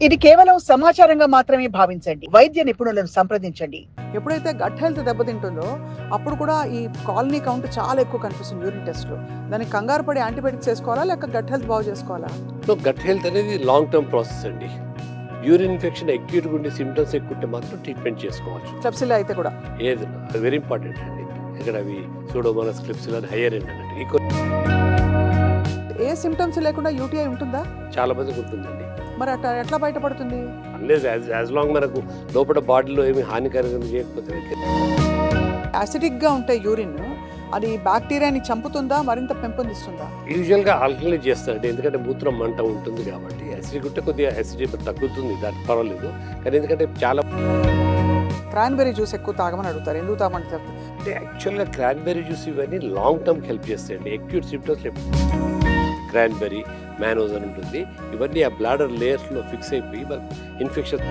ఇది కేవలం సమాచారంగా మాత్రమే భావించండి. వైద్య నిపుణులను సంప్రదించండి. ఎప్పుడైతే గట్ హెల్త్ దెబ్బతింటుందో అప్పుడు కూడా ఈ కాలనీ కౌంట్ చాలా ఎక్కువ కనిపిస్తుంది యూరిన్ టెస్ట్లో. దానికి కంగారు పడి యాంటీబయాటిక్స్ వేసుకోవాలా లేక గట్ హెల్త్ బాగు చేసుకోవాలా? గట్ హెల్త్ అనేది లాంగ్ టర్మ్ ప్రాసెస్ అండి. యూరిన్ ఇన్ఫెక్షన్ అక్యూట్గా ఉండే సిమ్టమ్స్ ఎక్కువ ఉంటే మాత్రం ట్రీట్మెంట్ చేసుకోవచ్చు. క్లెప్సిలా అయితే కూడా ఏదైనా అది వెరీ ఇంపార్టెంట్ అండి. ఇక్కడ అవి సూడోమోనాస్ క్లెప్సిలా హైయర్ ఎండ్ అన్నట్టు. ఏ సిమ్టమ్స్ లేకుండా యూటీఐ ఉంటుందా? చాలా మందికి ఉంటుందండి. మరి అట్లా ఎట్లా బయటపడుతుంది? అన్లెస్ యాజ్ లాంగ్ మనకు లోపల బాడీలో ఏమి హానికరంగా చేయకపోతే. యాసిడిక్గా ఉంటే యూరిన్ అది బ్యాక్టీరియాని చంపుతుందా మరింత పెంపొందిస్తుందా? యూజువల్గా ఆల్కలైజ్ చేస్తారండి. ఎందుకంటే మూత్రం మంట ఉంటుంది కాబట్టి యాసిడిక్ ఉంటే కొద్దిగా యాసిడిక్ తగ్గుతుంది, దానికి పర్వాలేదు. కానీ ఎందుకంటే చాలా క్రాన్బెర్రీ జ్యూస్ ఎక్కువ తాగమని అడుగుతారు, ఎందుకు తాగమని చెప్తారు? అంటే యాక్చువల్గా క్రాన్బెర్రీ జ్యూస్ ఇవన్నీ లాంగ్ టర్మ్కి హెల్ప్ చేస్తాయండి. అక్యూట్ సిమ్టమ్స్ క్రాన్బెర్రీ మ్యానోజ్ అని ఉంటుంది. ఇవన్నీ ఆ బ్లాడర్ లేయర్స్లో ఫిక్స్ అయిపోయి మనకు infection.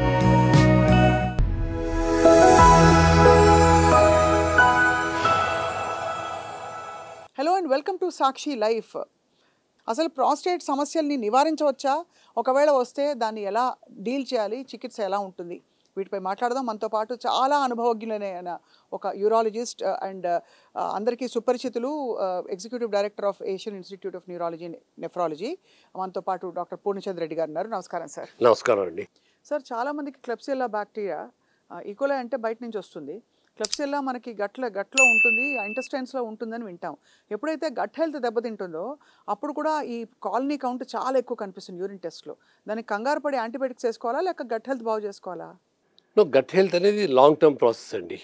Hello and welcome to Sakshi life. అసలు ప్రాస్టేట్ సమస్యల్ని నివారించవచ్చా? ఒకవేళ వస్తే దాన్ని ఎలా డీల్ చేయాలి? చికిత్స ఎలా ఉంటుంది? వీటిపై మాట్లాడదాం. మనతో పాటు చాలా అనుభవజ్ఞులైన ఒక యూరాలజిస్ట్ అండ్ అందరికీ సుపరిచితులు, executive director of Asian institute of neurology nephrology, మనతో పాటు డాక్టర్ పూర్ణచంద్ర రెడ్డి గారు ఉన్నారు. నమస్కారం సార్. నమస్కారం అండి. సార్, చాలామందికి క్లెప్సిల్లా బ్యాక్టీరియా, ఈకోలై అంటే బయట నుంచి వస్తుంది, క్లెప్సిల్లా మనకి గట్లో ఉంటుంది, ఇంటెస్టైన్స్లో ఉంటుందని వింటాం. ఎప్పుడైతే గట్ హెల్త్ దెబ్బతింటుందో అప్పుడు కూడా ఈ కాలనీ కౌంట్ చాలా ఎక్కువ కనిపిస్తుంది యూరిన్ టెస్ట్లో. దానికి కంగారు పడి యాంటీబయాటిక్స్ వేసుకోవాలా లేక గట్ హెల్త్ బాగు చేసుకోవాలా? గట్ హెల్త్ అనేది లాంగ్ టర్మ్ ప్రాసెస్ అండి.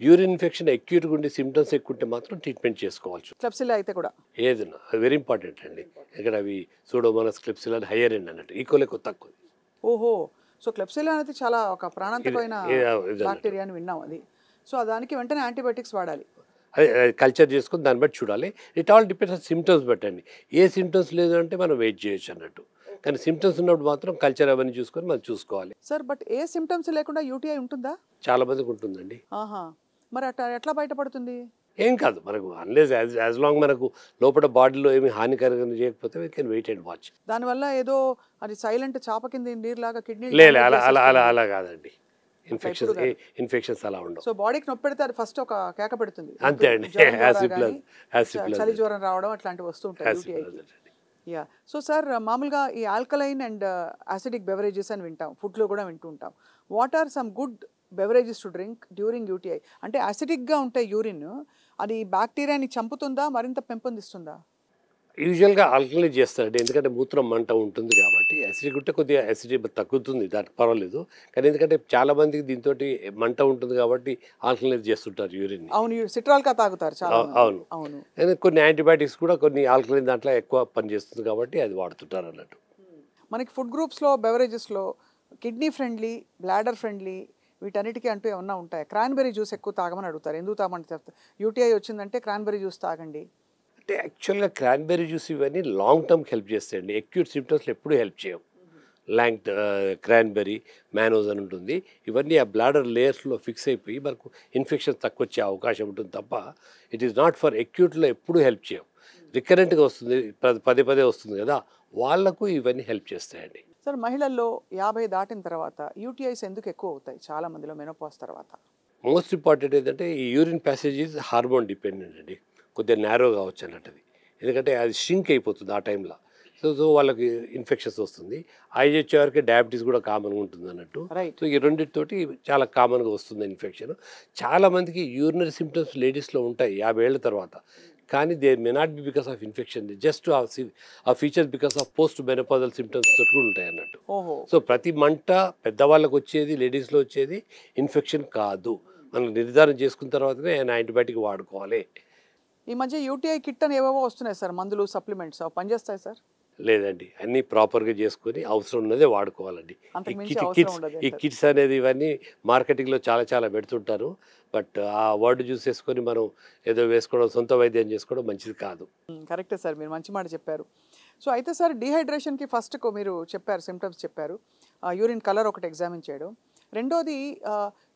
యూరిన్ ఇన్ఫెక్షన్ అక్యూట్గా ఉండే సిమ్టమ్స్ ఎక్కువ ఉంటే మాత్రం ట్రీట్మెంట్ చేసుకోవచ్చు. క్లెప్సిల్లా అయితే కూడా ఏదైనా అది వెరీ ఇంపార్టెంట్ అండి. ఇక్కడ అవి సూడోమోనాస్ క్లెప్సిలా హైయర్ ఎండ్ అన్నట్టు, ఈకోలై తక్కువ. ఓహో, సో క్లెప్సిల్లా అనేది చాలా ఒక ప్రాణాంతకమైన బ్యాక్టీరియా అని విన్నాం. అది సో దానికి వెంటనే యాంటీబయాటిక్స్ వాడాలి. అది కల్చర్ చేసుకుని దాన్ని బట్టి చూడాలి. It all depends on symptoms బట్టండి. ఏ సిమ్టమ్స్ లేదు అంటే మనం వెయిట్ చేయొచ్చు అన్నట్టు. కానీ సిమ్టమ్స్ ఉన్నప్పుడు మాత్రం కల్చర్ అవన్నీ చూసుకొని మనం చూసుకోవాలి. సార్, బట్ ఏ సిమ్టమ్స్ లేకుండా యూటీఐ ఉంటుందా? చాలా మందికి ఉంటుందండి. ఆహా, మరి అట్లా ఎట్లా బయటపడుతుంది? ఏం కాదు, మనకు అన్లెస్ యాజ్ లాంగ్ మనకు లోపల బాడీలో ఏమి హానికరంగా చేయకపోతే we can wait and watch. దానివల్ల ఏదో అది సైలెంట్ చాప కింద నీరులాగా కిడ్నీ లేదు, అలా కాదండి. ఇన్ఫెక్షన్స్ అలా ఉండవు. సో బాడీకి నొప్పి పెడితే అది ఫస్ట్ ఒక కేక పెడుతుంది, అంతే అండి. చలి జ్వరం రావడం అట్లాంటివి వస్తుంటాయి యూటీఐకి. యా, సో సార్, మామూలుగా ఈ ఆల్కలైన్ అండ్ యాసిడిక్ బెవరేజెస్ అని వింటాం, ఫుడ్లో కూడా వింటూ ఉంటాం. What are some good beverages to drink during UTI? అంటే యాసిడిక్గా ఉంటే యూరిన్ అది బ్యాక్టీరియాని చంపుతుందా మరింత పెంపొందిస్తుందా? యూజువల్గా ఆల్కలైజ్ చేస్తారండి. ఎందుకంటే మూత్రం మంట ఉంటుంది కాబట్టి. యాసిడిక్ ఉంటే కొద్దిగా యాసిడిక్ తగ్గుతుంది, దానికి పర్వాలేదు. కానీ ఎందుకంటే చాలా మందికి దీంతో మంట ఉంటుంది కాబట్టి ఆల్కలైజ్ చేస్తుంటారు యూరిన్. అవును, సిట్రాల్కా తాగుతారు చాలా. అవును. కొన్ని యాంటీబయాటిక్స్ కూడా కొన్ని ఆల్కలైన్ దాంట్లో ఎక్కువ పనిచేస్తుంది కాబట్టి అది వాడుతుంటారు అన్నట్టు. మనకి ఫుడ్ గ్రూప్స్లో బెవరేజెస్లో కిడ్నీ ఫ్రెండ్లీ, బ్లాడర్ ఫ్రెండ్లీ వీటన్నిటికీ అంటూ ఏమన్నా ఉంటాయి? క్రాన్బెర్రీ జ్యూస్ ఎక్కువ తాగమని అడుగుతారు, ఎందుకు తాగమని చెప్తారు? యూటీఐ వచ్చిందంటే క్రాన్బెర్రీ జ్యూస్ తాగండి అంటే యాక్చువల్గా క్రాన్బెర్రీ జ్యూస్ ఇవన్నీ లాంగ్ టర్మ్కి హెల్ప్ చేస్తాయండి. అక్యూట్ సిమ్టమ్స్లో ఎప్పుడూ హెల్ప్ చేయవు. క్రాన్బెర్రీ మ్యానోజ్ అని ఉంటుంది. ఇవన్నీ ఆ బ్లాడర్ లేయర్స్లో ఫిక్స్ అయిపోయి మనకు ఇన్ఫెక్షన్ తక్కువ వచ్చే అవకాశం ఉంటుంది తప్ప ఇట్ ఈస్ నాట్ ఫర్ అక్యూట్లో ఎప్పుడూ హెల్ప్ చేయవు. రికరెంట్గా వస్తుంది, పదే వస్తుంది కదా, వాళ్లకు ఇవన్నీ హెల్ప్ చేస్తాయండి. సార్, మహిళల్లో 50 దాటిన తర్వాత యూటీఐస్ ఎందుకు ఎక్కువ అవుతాయి? చాలా మందిలో మెనోపాజ్ తర్వాత మోస్ట్ ఇంపార్టెంట్ ఏంటంటే ఈ urine passage is hormone dependent అండి. కొద్దిగా నేరో కావచ్చు అన్నట్టు, ఎందుకంటే అది షింక్ అయిపోతుంది ఆ టైంలో. సో వాళ్ళకి ఇన్ఫెక్షన్స్ వస్తుంది. ఐజ్ వచ్చేవరకు డయాబెటీస్ కూడా కామన్గా ఉంటుంది అన్నట్టు. సో ఈ రెండింటితోటి చాలా కామన్గా వస్తుంది ఇన్ఫెక్షన్. చాలామందికి యూరినరీ సిమ్టమ్స్ లేడీస్లో ఉంటాయి 50 ఏళ్ళ తర్వాత, కానీ they may not be because of infection, just ఆ features because of post menopausal symptoms తోటి కూడా ఉంటాయి అన్నట్టు. సో ప్రతి మంట పెద్దవాళ్ళకి వచ్చేది, లేడీస్లో వచ్చేది ఇన్ఫెక్షన్ కాదు. మనం నిర్ధారణ చేసుకున్న తర్వాతనే యాంటీబయాటిక్ వాడుకోవాలి. ఈ మధ్య యూటీఐ కిట్ అని ఏవేవో వస్తున్నాయి సార్, మందులు, సప్లిమెంట్స్, పనిచేస్తాయి సార్? లేదండి, అన్నీ ప్రాపర్గా చేసుకొని అవసరం ఉన్నదే వాడుకోవాలండి. ఈ కిట్స్ అనేది ఇవన్నీ మార్కెటింగ్లో చాలా పెడుతుంటారు. బట్ ఆ వర్డ్ చూస్ చేసుకొని మనం ఏదో వేసుకోవడం, సొంత వైద్యం చేసుకోవడం మంచిది కాదు. కరెక్టే సార్, మీరు మంచి మాట చెప్పారు. సో అయితే సార్, డీహైడ్రేషన్కి ఫస్ట్ మీరు చెప్పారు, సిమ్టమ్స్ చెప్పారు, యూరిన్ కలర్ ఒకటి ఎగ్జామిన్ చేయడం. రెండోది,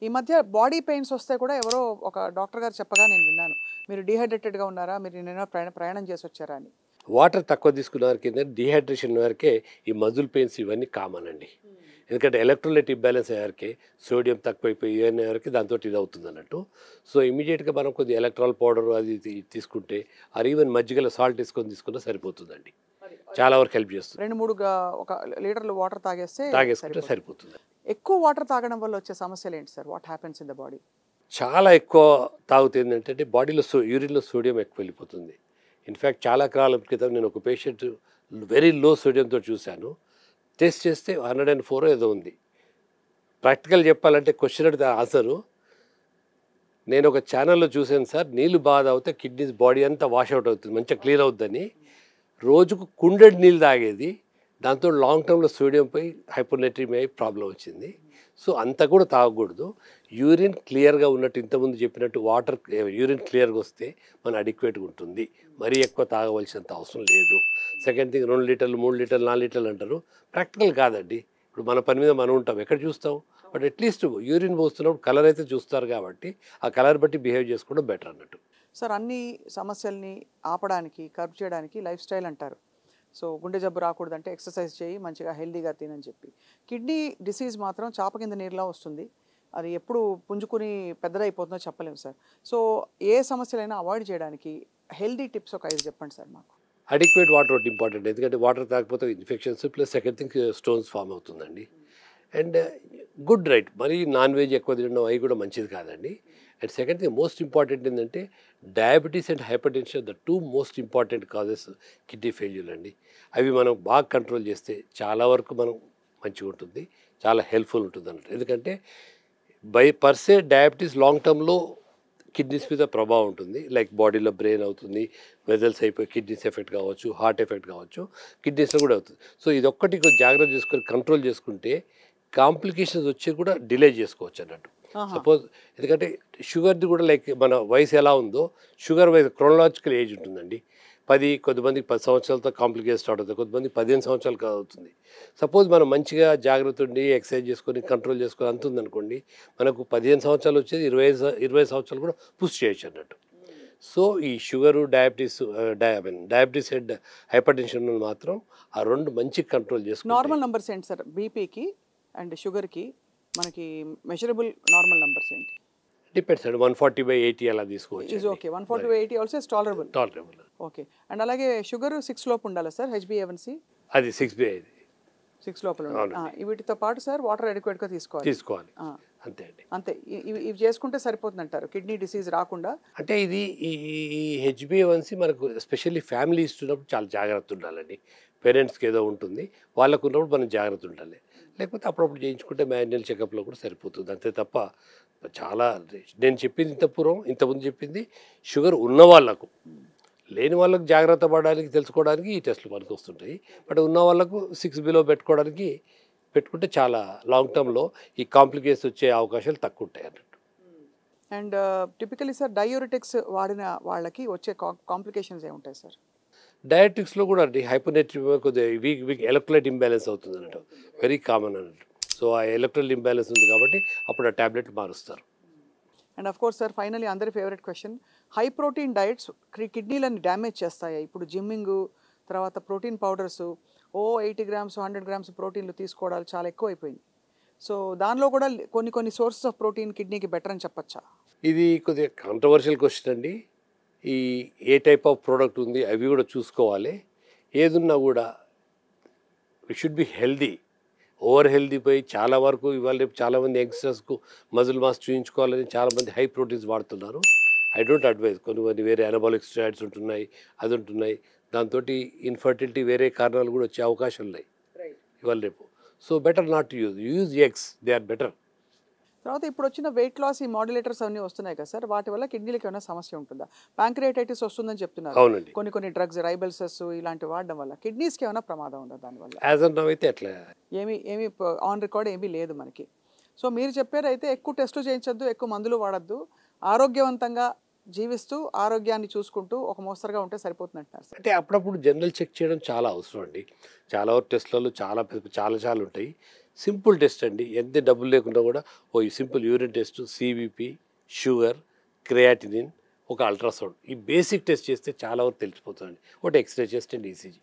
ఈ మధ్య బాడీ పెయిన్స్ వస్తే కూడా ఎవరో ఒక డాక్టర్ గారు చెప్పగా నేను విన్నాను, మీరు డీహైడ్రేటెడ్గా ఉన్నారా, మీరు నేను ప్రయాణం చేసి వచ్చారా అని. వాటర్ తక్కువ తీసుకున్న వారికి, డీహైడ్రేషన్ వరకే ఈ మజిల్ పెయిన్స్ ఇవన్నీ కామన్ అండి. ఎందుకంటే ఎలక్ట్రోలైట్ ఇంబ్యాలెన్స్ అయ్యారికి సోడియం తక్కువైపోయి అయ్యేవారికి దాంతో ఇది అవుతుంది అన్నట్టు. సో ఇమీడియట్గా మనం కొద్దిగా ఎలక్ట్రాల్ పౌడర్ అది తీసుకుంటే ఆర్ ఈవెన్ మజ్జిగలో సాల్ట్ వేసుకొని తీసుకున్నా సరిపోతుందండి. చాలా వరకు హెల్ప్ చేస్తుంది. 2-3 ఒక లీటర్లు వాటర్ తాగేసుకుంటే సరిపోతుంది. ఎక్కువ వాటర్ తాగడం వల్ల వచ్చే సమస్యలు ఏంటి sir? What happens in the body? చాలా ఎక్కువ తాగుతుంది ఏంటంటే బాడీలో యూరిన్లో సోడియం ఎక్కువ వెళ్ళిపోతుంది. ఇన్ఫ్యాక్ట్ చాలా కాలం క్రితం నేను ఒక పేషెంట్ వెరీ లో సోడియంతో చూశాను. టెస్ట్ చేస్తే 104 ఏదో ఉంది. ప్రాక్టికల్ చెప్పాలంటే క్వశ్చన్ అడితే ఆన్సరు, నేను ఒక ఛానల్లో చూశాను సార్, నీళ్ళు బాగా తాగితే కిడ్నీస్ బాడీ అంతా వాష్ అవుట్ అవుతుంది, మంచిగా క్లీన్ అవుతుందని. రోజుకు కుండెడ్ నీళ్ళు తాగేది, దాంతో లాంగ్ టర్మ్లో సోడియం పోయి హైపోనెట్రిమియా అయి ప్రాబ్లం వచ్చింది. సో అంత కూడా తాగకూడదు. యూరిన్ క్లియర్గా ఉన్నట్టు ఇంతకుముందు చెప్పినట్టు వాటర్ యూరిన్ క్లియర్గా వస్తే మన అడిక్వేట్గా ఉంటుంది. మరీ ఎక్కువ తాగవలసినంత అవసరం లేదు. సెకండ్ థింగ్ 2 లీటర్లు 3 లీటర్లు 4 లీటర్లు అంటారు, ప్రాక్టికల్ కాదండి. ఇప్పుడు మన పని మీద మనం ఉంటాం, ఎక్కడ చూస్తాం? బట్ అట్లీస్ట్ యూరిన్ పోస్తున్నప్పుడు కలర్ అయితే చూస్తారు కాబట్టి ఆ కలర్ బట్టి బిహేవ్ చేసుకోవడం బెటర్ అన్నట్టు. సార్, అన్ని సమస్యల్ని ఆపడానికి, కర్బ్ చేయడానికి లైఫ్ స్టైల్ అంటారు. సో గుండె జబ్బు రాకూడదంటే ఎక్సర్సైజ్ చేయి, మంచిగా హెల్దీగా తినని చెప్పి. కిడ్నీ డిసీజ్ మాత్రం చాప కింద నీరులా వస్తుంది. అది ఎప్పుడు పుంజుకుని పెద్దదైపోతుందో చెప్పలేము సార్. సో ఏ సమస్యలైనా అవాయిడ్ చేయడానికి హెల్దీ టిప్స్ ఒక 5 చెప్పండి సార్ మాకు. అడిక్వేట్ వాటర్ ఒకటి ఇంపార్టెంట్, ఎందుకంటే వాటర్ తాగకపోతే infections plus second thing stones form అవుతుందండి. అండ్ గుడ్ డైట్, మరీ నాన్ వెజ్ ఎక్కువ తినడం అవి కూడా మంచిది కాదండి. And second thing most important ఏంటంటే diabetes and hypertension the 2 most important causes kidney failure అండి. అవి మనం బాగా కంట్రోల్ చేస్తే చాలా వరకు మనం మంచిగా ఉంటుంది, చాలా హెల్ప్ఫుల్ ఉంటుంది అన్నట్టు. ఎందుకంటే పర్సే డయాబెటీస్ లాంగ్ టర్మ్లో కిడ్నీస్ మీద ప్రభావం ఉంటుంది. లైక్ బాడీలో బ్రెయిన్ అవుతుంది, వెజల్స్ అయిపోయి కిడ్నీస్ ఎఫెక్ట్ కావచ్చు, హార్ట్ ఎఫెక్ట్ కావచ్చు, కిడ్నీస్లో కూడా అవుతుంది. సో ఇది ఒక్కటి జాగ్రత్త చేసుకొని కంట్రోల్ చేసుకుంటే కాంప్లికేషన్స్ వచ్చి కూడా డిలే చేసుకోవచ్చు అన్నట్టు. సపోజ్ ఎందుకంటే షుగర్ది కూడా లైక్ మన వయసు ఎలా ఉందో షుగర్ వయసు క్రోనలాజికల్ ఏజ్ ఉంటుందండి. కొంతమందికి 10 సంవత్సరాలతో కాంప్లికేషన్ స్టార్ట్ అవుతుంది, కొంతమంది 15 సంవత్సరాలు అవుతుంది. సపోజ్ మనం మంచిగా జాగ్రత్త ఉండి ఎక్సర్సైజ్ చేసుకొని కంట్రోల్ చేసుకొని అంతుంది అనుకోండి, మనకు 15 సంవత్సరాలు వచ్చేది 20 సంవత్సరాలు కూడా పుష్ చేయొచ్చు అన్నట్టు. సో ఈ sugar diabetes and hyper tension మాత్రం ఆ 2 మంచి కంట్రోల్ చేసుకుంటే. నార్మల్ నంబర్స్ ఏంటి సార్? బీపీకి అండ్ షుగర్కి మనకి మెజరబుల్ నార్మల్ నంబర్స్ ఏంటి? డిపెండ్స్ అండి, 140/80 అలా తీసుకోవచ్చు. Is okay. 140/80 also is tolerable. Okay. And అలాగే షుగర్ 6 లోపు ఉండాలి సార్, HbA1c అది 6/5 6 లోపల ఉండాలి. వీటితో పాటు సార్ వాటర్ అడిక్వేట్గా తీసుకోవాలి. అంతే అండి. అంతే, ఇవి చేసుకుంటే సరిపోతుంది అంటారు కిడ్నీ డిసీజ్ రాకుండా. అంటే ఇది ఈ HbA1c మనకు ఎస్పెషల్లీ ఫ్యామిలీ ఇస్తున్నప్పుడు చాలా జాగ్రత్త ఉండాలండి. పేరెంట్స్కి ఏదో ఉంటుంది, వాళ్ళకు ఉన్నప్పుడు మనం జాగ్రత్త ఉండాలి. లేకపోతే అప్పుడప్పుడు చేయించుకుంటే మాన్యువల్ చెకప్లో కూడా సరిపోతుంది. అంతే తప్ప చాలా నేను చెప్పింది ఇంతకుముందు చెప్పింది షుగర్ ఉన్న వాళ్ళకు, లేని వాళ్ళకు జాగ్రత్త పడడానికి తెలుసుకోవడానికి ఈ టెస్టులు మనకు వస్తుంటాయి. బట్ ఉన్న వాళ్ళకు 6 బిలో పెట్టుకుంటే చాలా లాంగ్ టర్మ్లో ఈ కాంప్లికేషన్స్ వచ్చే అవకాశాలు తక్కువ ఉంటాయి అన్నట్టు. అండ్ టిపికలీ సార్ డయూరిటిక్స్ వాడిన వాళ్ళకి వచ్చే కాంప్లికేషన్స్ ఏముంటాయి సార్? డయాబెటిక్స్లో కూడా అండి హైపోనెట్రిమియా కొద్దిగా వీక్ ఎలక్ట్రోలైట్ ఇంబ్యాలెన్స్ అవుతుంది అన్నట్టు, వెరీ కామన్ అన్నట్టు. సో ఆ ఎలక్ట్రోలైట్ ఇంబ్యాలెన్స్ ఉంది కాబట్టి అప్పుడు ఆ ట్యాబ్లెట్ మారుస్తారు. And of course sir, finally అందరి favourite question, high protein diets కిడ్నీలను డ్యామేజ్ చేస్తాయి. ఇప్పుడు జిమ్మింగ్ తర్వాత ప్రోటీన్ పౌడర్స్ 80 గ్రామ్స్ 100 గ్రామ్స్ ప్రోటీన్లు తీసుకోవడాలు చాలా ఎక్కువ అయిపోయింది. సో దానిలో కూడా కొన్ని సోర్సెస్ ఆఫ్ ప్రోటీన్ కిడ్నీకి బెటర్ అని చెప్పచ్చా? ఇది కొద్దిగా కాంట్రవర్షియల్ క్వశ్చన్ అండి. ఏ టైప్ ఆఫ్ ప్రోడక్ట్ ఉంది అవి కూడా చూసుకోవాలి. ఏదున్నా కూడా we should be healthy. Over healthy పోయి చాలా వరకు ఇవాళ రేపు చాలామంది యంగ్స్టర్స్కు మజిల్ మాస్ చూయించుకోవాలని చాలామంది హై ప్రోటీన్స్ వాడుతున్నారు. I don't advise. కొన్ని వేరే అనబాలిక్ స్టెరాయిడ్స్ ఉంటున్నాయి, అది ఉంటున్నాయి, దాంతో ఇన్ఫర్టిలిటీ వేరే కారణాలు కూడా వచ్చే అవకాశాలు ఉన్నాయి ఇవాళ రేపు. So better not use eggs, they are better. తర్వాత ఇప్పుడు వచ్చిన వెయిట్ లాస్ ఈ మాడ్యులేటర్స్ అన్నీ వస్తున్నాయి కదా సార్, వాటి వల్ల కిడ్నీలకి ఏమైనా సమస్య ఉంటుందా? ప్యాంక్రియాటైటిస్ వస్తుందని చెప్తున్నారు. అవునండి. కొన్ని డ్రగ్స్ రైబల్సెస్ ఇలాంటివి వాడడం వల్ల కిడ్నీస్కి ఏమైనా ప్రమాదం ఉందా దానివల్ల? యాజ్ అన్ నౌ అయితే అట్లా ఏమి ఆన్ రికార్డ్ ఏమీ లేదు మనకి. సో మీరు చెప్పారు అయితే ఎక్కువ టెస్టులు చేయించొద్దు, ఎక్కువ మందులు వాడద్దు, ఆరోగ్యవంతంగా జీవిస్తూ ఆరోగ్యాన్ని చూసుకుంటూ ఒక మోస్తరుగా ఉంటే సరిపోతుంది అంటారు. అంటే అప్పుడప్పుడు జనరల్ చెక్ చేయడం చాలా అవసరం అండి. చాలా వరకు టెస్ట్లలో చాలా ఉంటాయి. సింపుల్ టెస్ట్ అండి, ఎంత డబ్బులు లేకుండా కూడా ఈ simple urine test, CBP, sugar, creatinine, ఒక అల్ట్రాసౌండ్, ఈ బేసిక్ టెస్ట్ చేస్తే చాలా వరకు తెలిసిపోతుందండి. ఒకటి ఎక్స్రే టెస్ట్ అండ్ ఈసీజీ.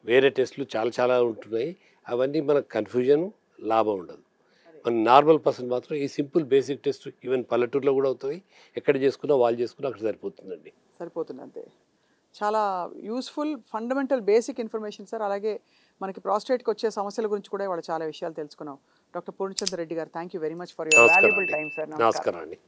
వేరే టెస్టులు చాలా ఉంటున్నాయి, అవన్నీ మనకు కన్ఫ్యూజన్ లాభం ఉండదు. మన నార్మల్ పర్సన్ మాత్రం ఈ సింపుల్ బేసిక్ టెస్ట్ ఈవెన్ పల్లెటూరులో కూడా అవుతుంది, ఎక్కడ చేసుకున్నా వాళ్ళు చేసుకున్నా అక్కడ సరిపోతుందండి. సరిపోతుంది అంతే. చాలా useful fundamental basic information sir. అలాగే మనకి ప్రాస్టేట్కి వచ్చే సమస్యల గురించి కూడా వాళ్ళు చాలా విషయాలు తెలుసుకున్నాం. డాక్టర్ పూర్ణచంద్ర రెడ్డి గారు, thank you very much for your valuable time sir. నమస్కారం అండి.